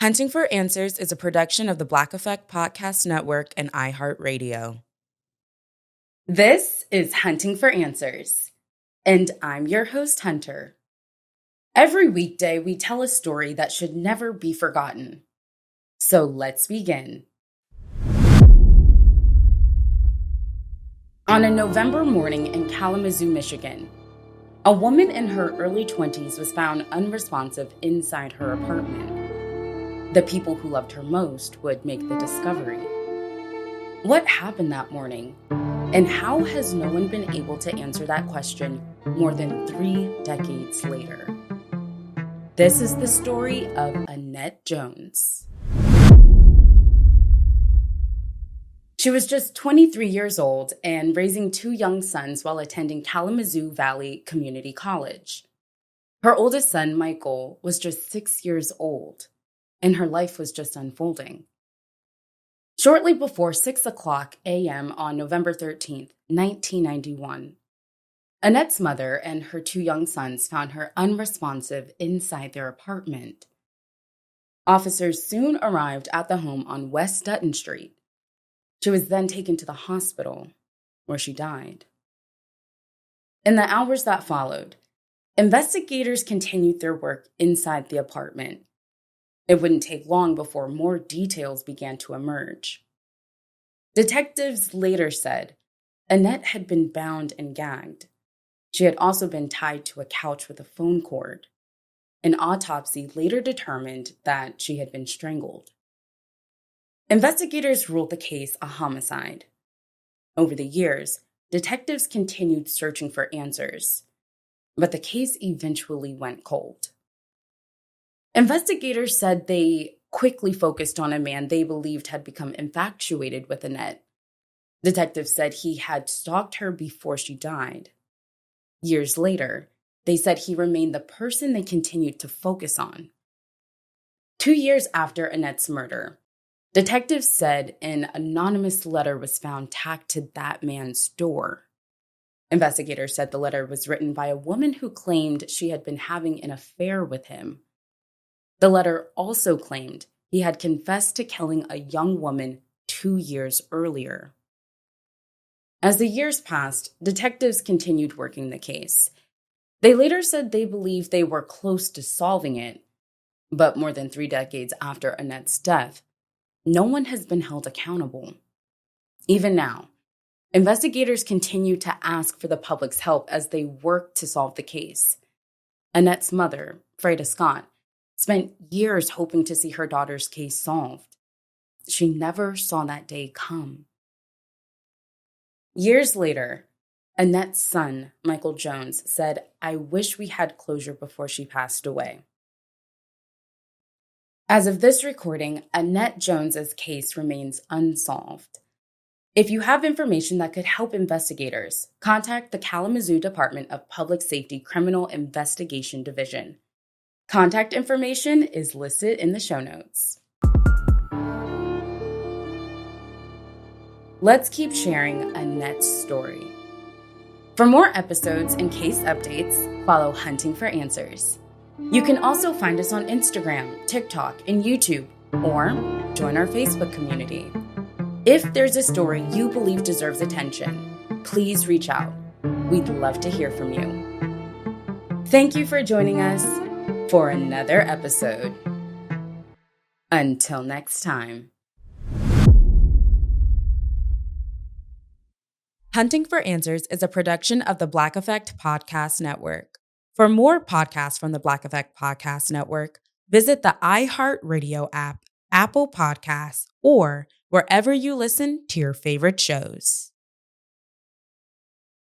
Hunting for Answers is a production of the Black Effect Podcast Network and iHeartRadio. This is Hunting for Answers, and I'm your host, Hunter. Every weekday, we tell a story that should never be forgotten. So let's begin. On a November morning in Kalamazoo, Michigan, a woman in her early 20s was found unresponsive inside her apartment. The people who loved her most would make the discovery. What happened that morning? And how has no one been able to answer that question more than 3 decades later? This is the story of Annette Jones. She was just 23 years old and raising 2 young sons while attending Kalamazoo Valley Community College. Her oldest son, Michael, was just 6 years old, and her life was just unfolding. Shortly before 6:00 a.m. on November 13th, 1991, Annette's mother and her 2 young sons found her unresponsive inside their apartment. Officers soon arrived at the home on West Dutton Street. She was then taken to the hospital, where she died. In the hours that followed, investigators continued their work inside the apartment. It wouldn't take long before more details began to emerge. Detectives later said Annette had been bound and gagged. She had also been tied to a couch with a phone cord. An autopsy later determined that she had been strangled. Investigators ruled the case a homicide. Over the years, detectives continued searching for answers, but the case eventually went cold. Investigators said they quickly focused on a man they believed had become infatuated with Annette. Detectives said he had stalked her before she died. Years later, they said he remained the person they continued to focus on. 2 years after Annette's murder, detectives said an anonymous letter was found tacked to that man's door. Investigators said the letter was written by a woman who claimed she had been having an affair with him. The letter also claimed he had confessed to killing a young woman 2 years earlier. As the years passed, detectives continued working the case. They later said they believed they were close to solving it, but more than 3 decades after Annette's death, no one has been held accountable. Even now, investigators continue to ask for the public's help as they work to solve the case. Annette's mother, Freda Scott, spent years hoping to see her daughter's case solved. She never saw that day come. Years later, Annette's son, Michael Jones, said, "I wish we had closure before she passed away." As of this recording, Annette Jones's case remains unsolved. If you have information that could help investigators, contact the Kalamazoo Department of Public Safety Criminal Investigation Division. Contact information is listed in the show notes. Let's keep sharing Annette's story. For more episodes and case updates, follow Hunting for Answers. You can also find us on Instagram, TikTok, and YouTube, or join our Facebook community. If there's a story you believe deserves attention, please reach out. We'd love to hear from you. Thank you for joining us for another episode. Until next time. Hunting for Answers is a production of the Black Effect Podcast Network. For more podcasts from the Black Effect Podcast Network, visit the iHeartRadio app, Apple Podcasts, or wherever you listen to your favorite shows.